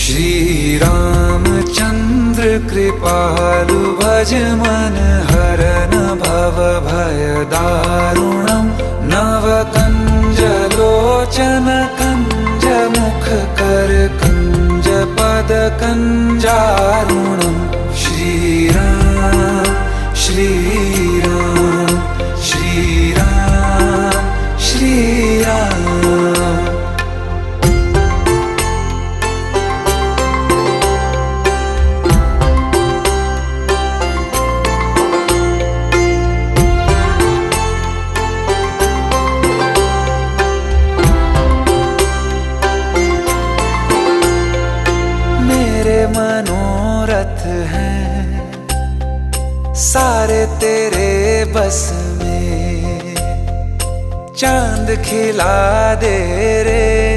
श्री रामचंद्र कृपालु भज मन हरन भव भय दारुणम् नव कंज लोचन कंज मुख कर कंज पद कंजारुणम् श्री राम श्री राम श्री राम श्री राम। मनोरथ हैं सारे तेरे बस में, चांद खिला दे रे